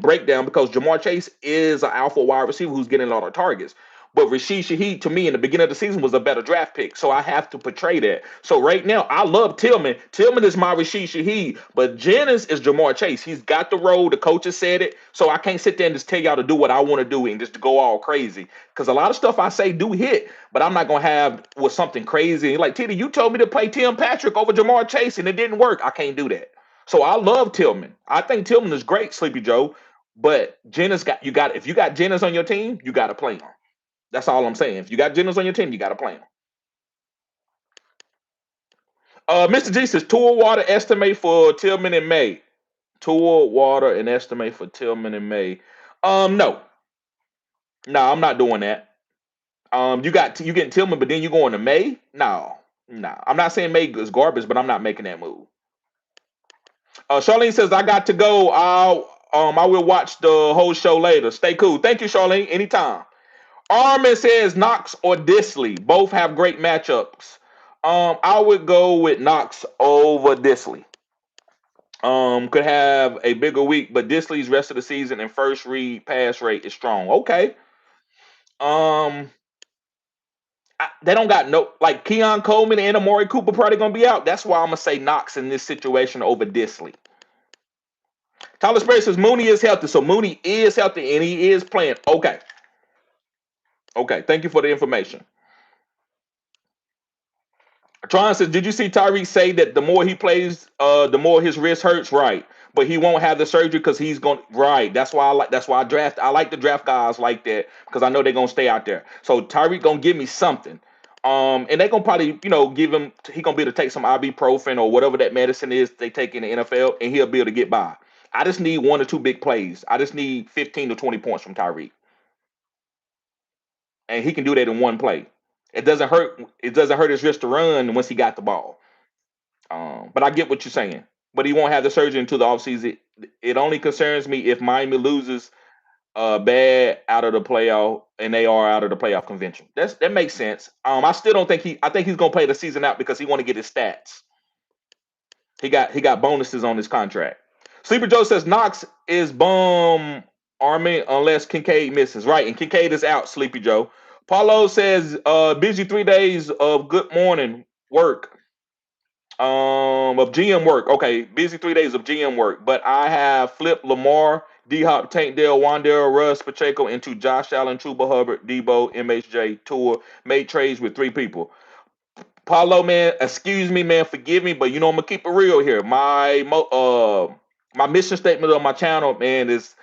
breakdown because Jamar Chase is an alpha wide receiver who's getting a lot of targets. But Rashid Shaheed, to me, in the beginning of the season, was a better draft pick. So I have to portray that. So right now, I love Tillman. Tillman is my Rashid Shaheed, but Jennings is Jamar Chase. He's got the role. The coaches said it. So I can't sit there and just tell y'all to do what I want to do and just go all crazy. Because a lot of stuff I say do hit, but I'm not going to have with something crazy. Like, Titty, you told me to play Tim Patrick over Jamar Chase, and it didn't work. I can't do that. So I love Tillman. I think Tillman is great, Sleepy Joe. But Jennings if you got Jennings on your team, you got to play him. That's all I'm saying. If you got Jennings on your team, you got to play him. Mr. G says Tour Water estimate for Tillman in May. Tour Water and estimate for Tillman in May. No, I'm not doing that. You getting Tillman, but then you going to May? No. I'm not saying May is garbage, but I'm not making that move. Charlene says I got to go. I will watch the whole show later. Stay cool. Thank you, Charlene. Anytime. Armin says Knox or Disley. Both have great matchups. I would go with Knox over Disley. Could have a bigger week, but Disley's rest of the season and first read pass rate is strong. Okay. Um, they don't got no like Keon Coleman and Amari Cooper probably gonna be out. That's why I'm gonna say Knox in this situation over Disley. Tyler Sperry says Mooney is healthy, so Mooney is healthy and he is playing. Okay. Okay. Thank you for the information. Tron says, did you see Tyreek say that the more he plays, the more his wrist hurts? Right, but he won't have the surgery because he's going right. That's why I draft. I like to draft guys like that because I know they're gonna stay out there. So Tyreek gonna give me something. And they gonna probably give him. He gonna be able to take some ibuprofen or whatever that medicine is they take in the NFL, and he'll be able to get by. I just need one or two big plays. I just need 15 to 20 points from Tyreek, and he can do that in one play. It doesn't hurt. It doesn't hurt his wrist to run once he got the ball. But I get what you're saying. But he won't have the surgery until the offseason. It only concerns me if Miami loses bad out of the playoff and they are out of the playoff convention. That makes sense. I still don't think I think he's gonna play the season out because he want to get his stats. He got bonuses on his contract. Sleeper Joe says Knox is bum army unless Kincaid misses. Right, and Kincaid is out, Sleepy Joe. Paulo says busy 3 days of good morning work. Of GM work. Okay, busy 3 days of GM work. But I have flipped Lamar, D Hop, Tank Dell, Wandale, Russ, Pacheco into Josh Allen, Chuba Hubbard, Debo, MHJ, Tour. Made trades with three people. Paulo, man, excuse me, man, forgive me, but I'm gonna keep it real here. My mission statement on my channel, man, is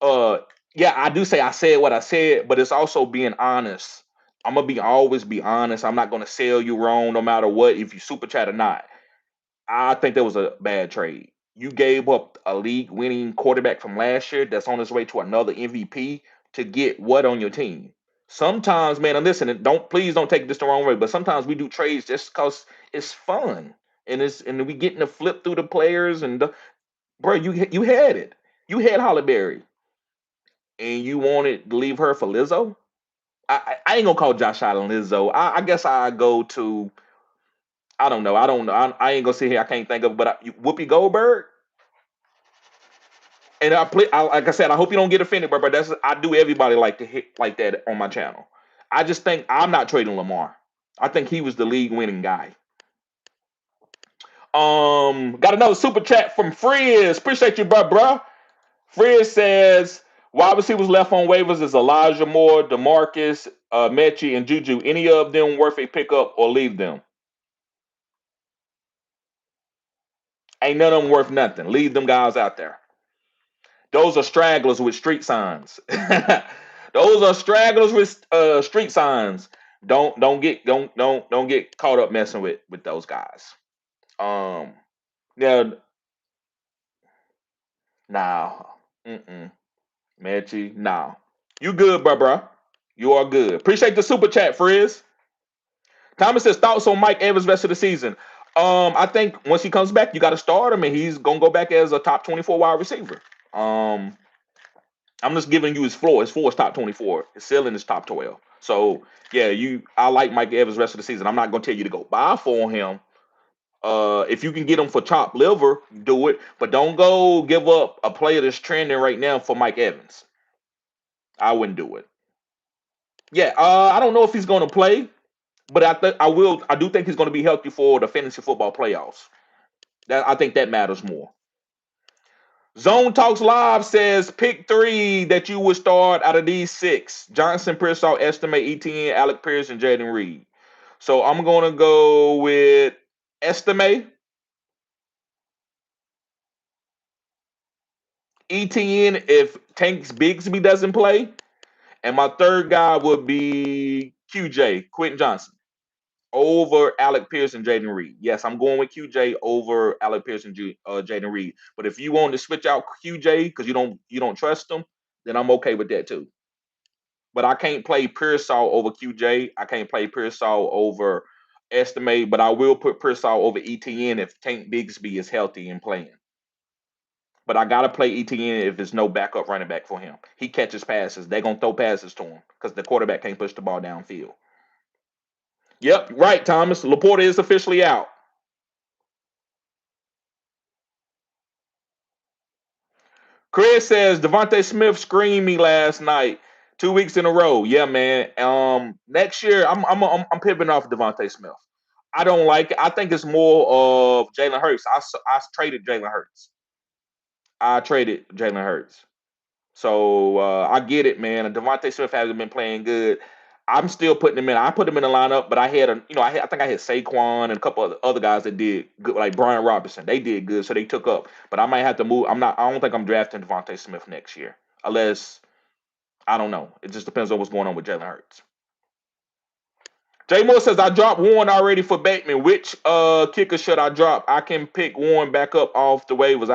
uh yeah, I do say I said what I said, but it's also being honest. I'm gonna always be honest. I'm not gonna sell you wrong no matter what, if you super chat or not. I think that was a bad trade. You gave up a league winning quarterback from last year that's on his way to another MVP to get what on your team? Sometimes, man, and listen, please don't take this the wrong way, but sometimes we do trades just because it's fun. And we getting to flip through the players bro, you had it. You had Hollyberry and you wanted to leave her for Lizzo. I ain't gonna call Josh Allen Lizzo. I guess I go to I don't know. I don't know. I ain't gonna sit here. I can't think of, but Whoopi Goldberg. And like I said, I hope you don't get offended, but I do everybody like to hit like that on my channel. I just think I'm not trading Lamar. I think he was the league winning guy. Got another super chat from Frizz. Appreciate you, bro. Frizz says wide receivers left on waivers is Elijah Moore, DeMarcus, Mechie, and Juju. Any of them worth a pickup or leave them? Ain't none of them worth nothing. Leave them guys out there. Those are stragglers with street signs. Those are stragglers with street signs. Don't get caught up messing with those guys. Um, yeah, nah, Mechie, nah. You good, bro? You are good. Appreciate the super chat, Frizz. Thomas says thoughts on Mike Evans rest of the season. I think once he comes back, you got to start him, and he's gonna go back as a top 24 wide receiver. Um, I'm just giving you his floor. His floor is top 24. His ceiling is top 12. So yeah, I like Mike Evans rest of the season. I'm not gonna tell you to go buy for him. If you can get him for chopped liver, do it. But don't go give up a player that's trending right now for Mike Evans. I wouldn't do it. Yeah, I don't know if he's gonna play, but I do think he's gonna be healthy for the fantasy football playoffs. I think that matters more. Zone Talks Live says pick three that you would start out of these six: Johnson, Pearsall, Estimate, ETN, Alec Pierce, and Jaden Reed. So I'm gonna go with Estimate, ETN if Tanks Bigsby doesn't play, and my third guy would be QJ, Quentin Johnson, over Alec Pierce and Jaden Reed. Yes, I'm going with QJ over Alec Pierce and Jaden Reed. But if you want to switch out QJ because you don't trust him, then I'm okay with that too. But I can't play Pearsall over QJ. I can't play Pearsall over Estimate, but I will put Pearsall over ETN if Tank Bigsby is healthy and playing. But I gotta play ETN if there's no backup running back for him. He catches passes. They're gonna throw passes to him because the quarterback can't push the ball downfield. Yep, right, Thomas. Laporta is officially out. Chris says Devontae Smith screamed me last night. 2 weeks in a row. Yeah, man. Next year I'm pivoting off Devontae Smith. I don't like it. I think it's more of Jalen Hurts. I traded Jalen Hurts. I traded Jalen Hurts. So I get it, man. And Devontae Smith hasn't been playing good. I'm still putting him in. I put him in the lineup, but I had I think I had Saquon and a couple of other guys that did good, like Brian Robinson. They did good, so they took up. But I might have to move. I don't think I'm drafting Devontae Smith next year, unless I don't know. It just depends on what's going on with Jalen Hurts. Jay Moore says I dropped Warren already for Bateman. Which kicker should I drop? I can pick Warren back up off the waivers.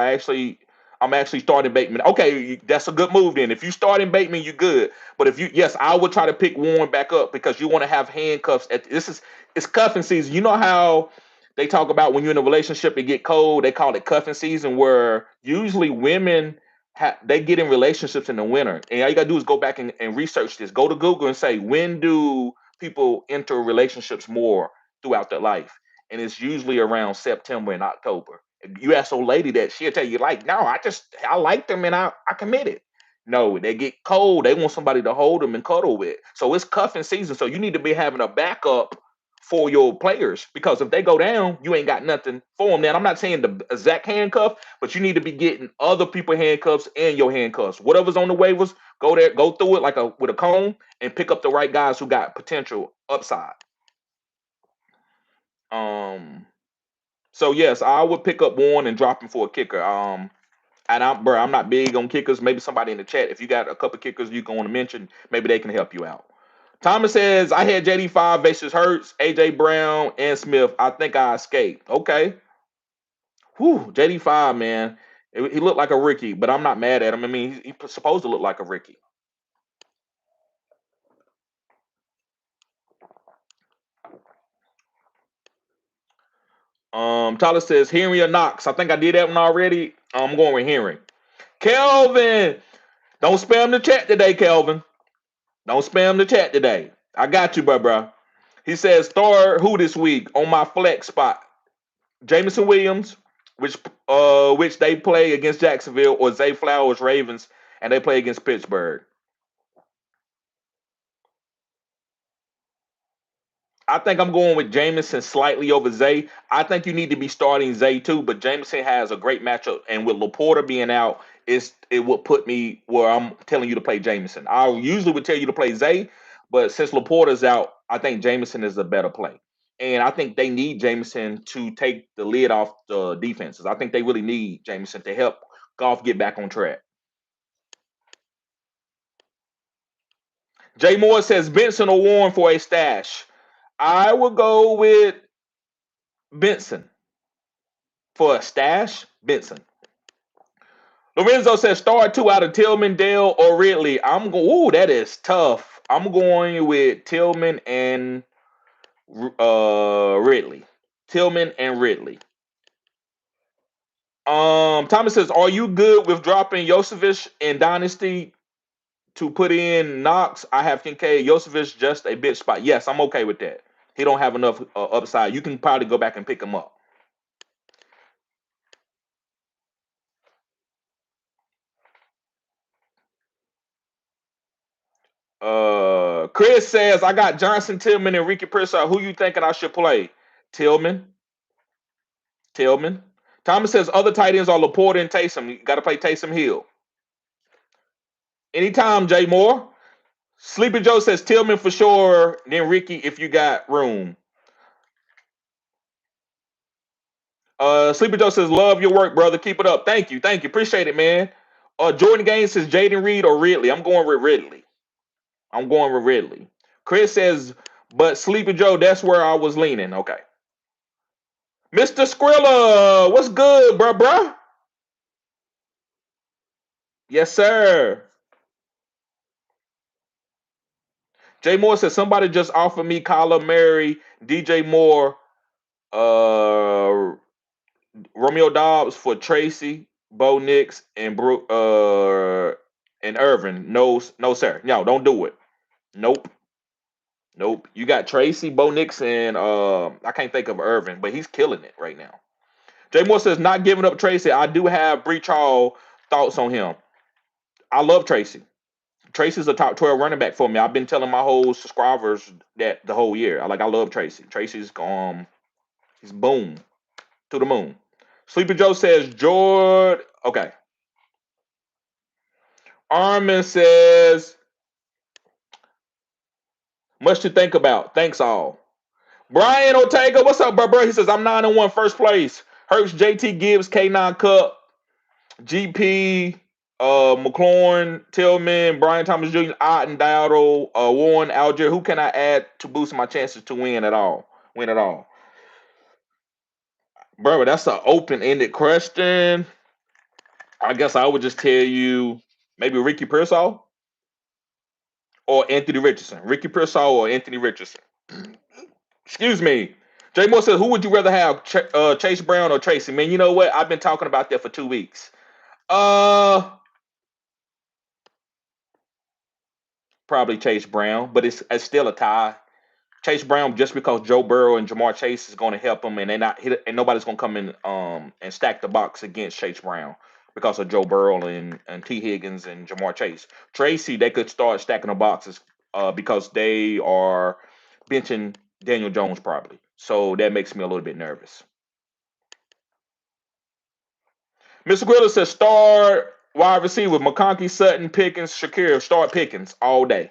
I'm actually starting Bateman. Okay, that's a good move then. If you starting Bateman, you're good. But yes, I would try to pick Warren back up because you want to have handcuffs. It's cuffing season. You know how they talk about when you're in a relationship and get cold, they call it cuffing season, where usually women they get in relationships in the winter. And all you gotta do is go back and research this. Go to Google and say, when do people enter relationships more throughout their life? And it's usually around September and October. If you ask a lady that, she'll tell you, like, no, I like them and I committed. No, they get cold. They want somebody to hold them and cuddle with. So it's cuffing season. So you need to be having a backup for your players, because if they go down, you ain't got nothing for them. Now, I'm not saying the exact handcuff, but you need to be getting other people handcuffs and your handcuffs. Whatever's on the waivers, go there, go through it with a comb and pick up the right guys who got potential upside. So yes, I would pick up Warren and drop him for a kicker. And I'm not big on kickers. Maybe somebody in the chat, if you got a couple kickers you can want to mention, maybe they can help you out. Thomas says, I had JD5 versus Hurts, AJ Brown, and Smith. I think I escaped. Okay. Whew, JD5, man. He looked like a rookie, but I'm not mad at him. I mean, he's supposed to look like a rookie. Tyler says, Henry or Knox. I think I did that one already. I'm going with Henry. Kelvin, don't spam the chat today, Kelvin. Don't spam the chat today. I got you, bro. He says, start who this week on my flex spot? Jameson Williams, which they play against Jacksonville, or Zay Flowers Ravens, and they play against Pittsburgh. I think I'm going with Jameson slightly over Zay. I think you need to be starting Zay too, but Jameson has a great matchup, and with Laporta being out, it will put me where I'm telling you to play Jameson. I usually would tell you to play Zay, but since Laporta's out, I think Jameson is a better play. And I think they need Jameson to take the lid off the defenses. I think they really need Jameson to help Goff get back on track. Jay Moore says Benson or Warren for a stash. I will go with Benson for a stash. Benson. Lorenzo says start two out of Tillman, Dale, or Ridley. I'm going. Ooh, that is tough. I'm going with Tillman and Ridley. Tillman and Ridley. Thomas says, are you good with dropping Yosevich in Dynasty to put in Knox? I have Kincaid. Yosevich just a bit spot. Yes, I'm okay with that. He don't have enough upside. You can probably go back and pick him up. Chris says, I got Johnson, Tillman, and Ricky Pearsall. Who you thinking I should play? Tillman. Tillman. Thomas says other tight ends are Laporta and Taysom. You got to play Taysom Hill. Anytime, Jay Moore. Sleepy Joe says Tillman for sure, then Ricky if you got room. Sleepy Joe says, love your work, brother. Keep it up. Thank you. Thank you. Appreciate it, man. Jordan Gaines says Jaden Reed or Ridley. I'm going with Ridley. I'm going with Ridley. Chris says, but Sleepy Joe, that's where I was leaning. Okay. Mr. Skrilla, what's good, bruh? Yes, sir. Jay Moore says somebody just offered me Kyler Murray, DJ Moore, uh, Romeo Dobbs for Tracy, Bo Nix, and Irvin. No, no, sir. No, don't do it. Nope. Nope. You got Tracy, Bo Nix, and I can't think of Irvin, but he's killing it right now. Jay Moore says not giving up Tracy. I do have Breach Hall thoughts on him. I love Tracy. Tracy's a top 12 running back for me. I've been telling my whole subscribers that the whole year. I love Tracy. Tracy's he's boom to the moon. Sleepy Joe says George. Okay. Armin says much to think about. Thanks all. Brian Ortega, what's up, bro? He says I'm 9-1 first place. Hurts, JT Gibbs, K9 Cup, GP, McLaurin, Tillman, Brian Thomas Jr., Otten, Dowdle, Warren, Algier. Who can I add to boost my chances to win at all? Win at all. Bro, that's an open-ended question. I guess I would just tell you maybe Ricky Pearsall or Anthony Richardson. Ricky Pearsall or Anthony Richardson. Excuse me. Jay Moore says, who would you rather have, Chase Brown or Tracy? Man, you know what? I've been talking about that for 2 weeks. Probably Chase Brown, but it's still a tie. Chase Brown, just because Joe Burrow and Jamar Chase is going to help him, and nobody's going to come in and stack the box against Chase Brown because of Joe Burrow and T Higgins and Jamar Chase. Tracy, they could start stacking the boxes because they are benching Daniel Jones probably. So that makes me a little bit nervous. Mr. Griller says start wide receiver McConkey, Sutton, Pickens, Shakir. Start Pickens all day.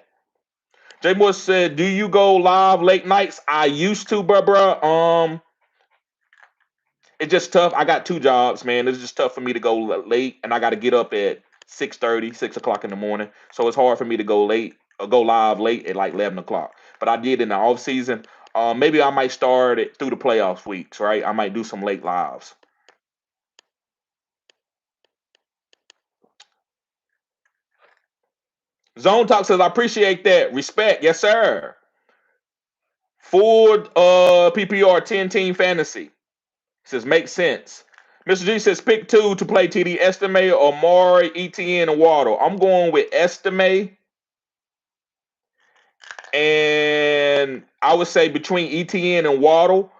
Jay Moore said, do you go live late nights? I used to, bruh. It's just tough. I got two jobs, man. It's just tough for me to go late, and I got to get up at 6:30, 6 o'clock in the morning. So it's hard for me to go late or go live late at like 11 o'clock. But I did in the off season. Maybe I might start it through the playoff weeks, right? I might do some late lives. Zone Talk says, I appreciate that. Respect. Yes, sir. Full PPR 10 team fantasy. Says, makes sense. Mr. G says, pick two to play TD Estime or Maury, ETN, and Waddle. I'm going with Estime, and I would say between ETN and Waddle,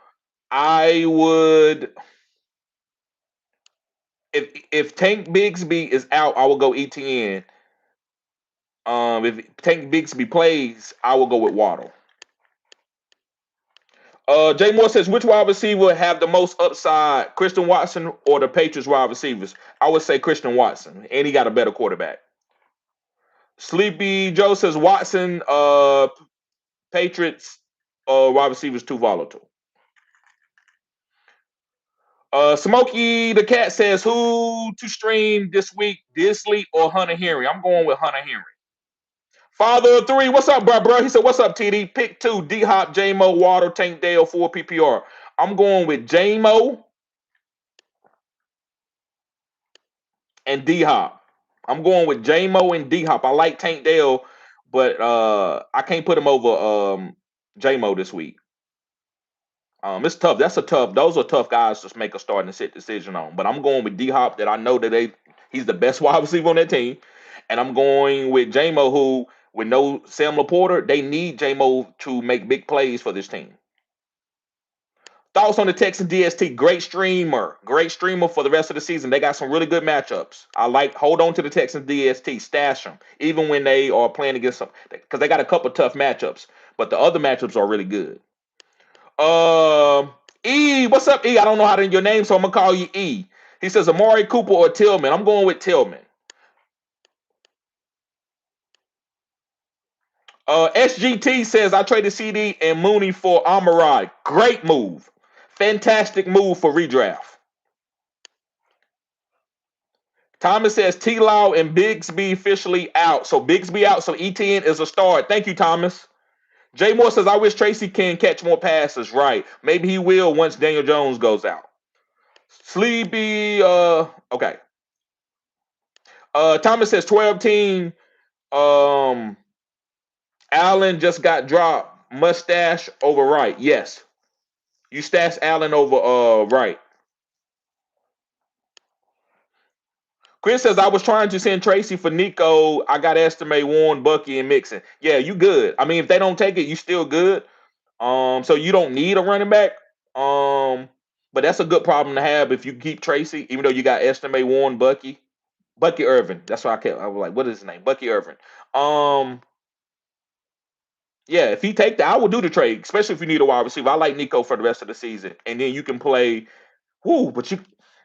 I would, if Tank Bigsby is out, I will go ETN. If Tank Bigsby plays, I will go with Waddle. Jay Moore says, which wide receiver have the most upside, Christian Watson or the Patriots wide receivers? I would say Christian Watson, and he got a better quarterback. Sleepy Joe says Watson, Patriots, wide receivers too volatile. Smokey the Cat says, who to stream this week, Disley or Hunter Henry? I'm going with Hunter Henry. Father of three, what's up, bro? He said, what's up, TD? Pick two, D Hop, J Mo, Water, Tank Dale, 4 PPR. I'm going with J Mo and D Hop. I'm going with J Mo and D Hop. I like Tank Dale, but I can't put him over J Mo this week. It's tough. Those are tough guys to make a start and sit decision on. But I'm going with D Hop, that I know that he's the best wide receiver on that team. And I'm going with J-Mo, who, with no Sam Laporta, they need J-Mo to make big plays for this team. Thoughts on the Texan DST? Great streamer. Great streamer for the rest of the season. They got some really good matchups. Hold on to the Texans DST. Stash them. Even when they are playing against some, because they got a couple tough matchups. But the other matchups are really good. E, what's up, E? I don't know how to your name, so I'm gonna call you E. He says Amari Cooper or Tillman. I'm going with Tillman. SGT says I traded CD and Mooney for Amari. Great move. Fantastic move for redraft. Thomas says T Law and Bigsby officially out. So Bigsby out. So ETN is a start. Thank you, Thomas. Jay Moore says I wish Tracy can catch more passes. Right. Maybe he will once Daniel Jones goes out. Sleepy. Okay. Thomas says 12 team. Um, Allen just got dropped. Mustache over right. Yes. You stash Allen over right. Chris says I was trying to send Tracy for Nico. I got estimate Warren, Bucky, and Mixon. Yeah, you good. I mean, if they don't take it, you still good. So you don't need a running back. But that's a good problem to have if you keep Tracy, even though you got estimate Warren, Bucky Irvin. That's why I was like, what is his name? Bucky Irvin. Um, yeah, if he take that, I would do the trade, especially if you need a wide receiver. I like Nico for the rest of the season, and then you can play. Whoo, but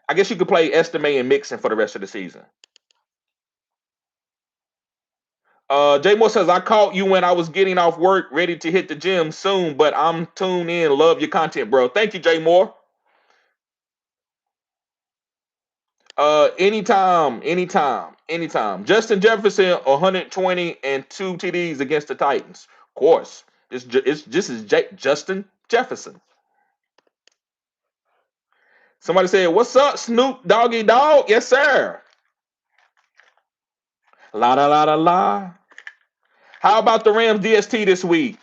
I guess you could play Estimate and Mixon for the rest of the season. Jay Moore says, I caught you when I was getting off work, ready to hit the gym soon, but I'm tuned in. Love your content, bro. Thank you, Jay Moore. Anytime. Justin Jefferson, 120 and 2 TDs against the Titans. Of course. This is Justin Jefferson. Somebody said, what's up, Snoop Doggy Dog? Yes, sir. La da la da la. How about the Rams DST this week?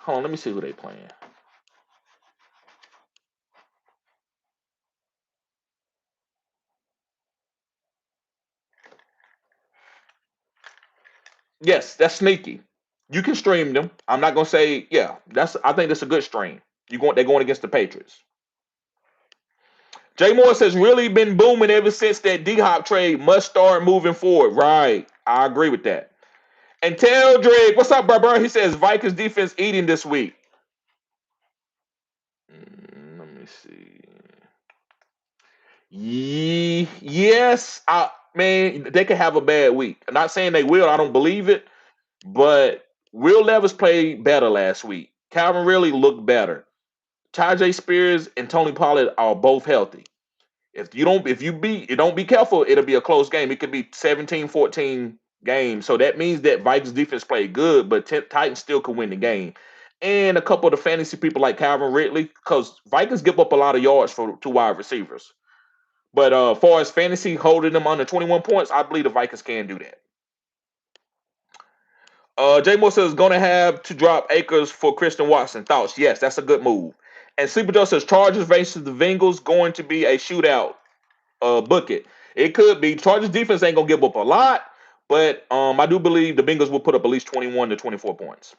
Hold on, let me see who they playing. Yes, that's sneaky. You can stream them. I'm not gonna say, yeah. I think that's a good stream. They're going against the Patriots. Jay Moore says really been booming ever since that D Hop trade. Must start moving forward. Right. I agree with that. And tell Drake, what's up, bro? He says Vikings defense eating this week. Let me see. Yes, man, they could have a bad week. I'm not saying they will. I don't believe it. But Will Levis played better last week. Calvin really looked better. Tajay Spears and Tony Pollard are both healthy. If you don't be careful, it'll be a close game. It could be 17-14 game. So that means that Vikings defense played good, but Titans still could win the game. And a couple of the fantasy people like Calvin Ridley, because Vikings give up a lot of yards for two wide receivers. But far as fantasy holding them under 21 points, I believe the Vikings can do that. J Mo says going to have to drop Akers for Christian Watson. Thoughts? Yes, that's a good move. And Sleeper Joe says Chargers versus the Bengals going to be a shootout. Book it. It could be. Chargers defense ain't gonna give up a lot, but I do believe the Bengals will put up at least 21 to 24 points.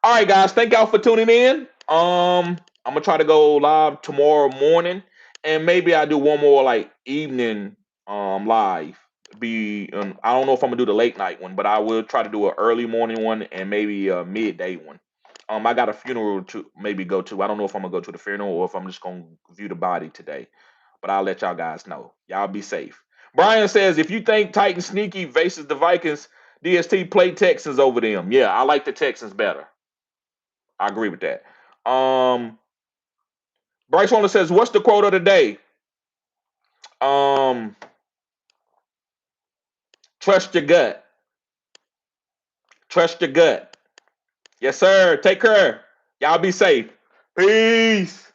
All right, guys. Thank y'all for tuning in. I'm gonna try to go live tomorrow morning, and maybe I do one more like evening live. I don't know if I'm gonna do the late night one, but I will try to do an early morning one and maybe a midday one. I got a funeral to maybe go to. I don't know if I'm gonna go to the funeral or if I'm just gonna view the body today. But I'll let y'all guys know. Y'all be safe. Brian says if you think Titans sneaky versus the Vikings, DST play Texans over them. Yeah, I like the Texans better. I agree with that. Bryce Warner says, what's the quote of the day? Um, trust your gut. Trust your gut. Yes, sir. Take care. Y'all be safe. Peace.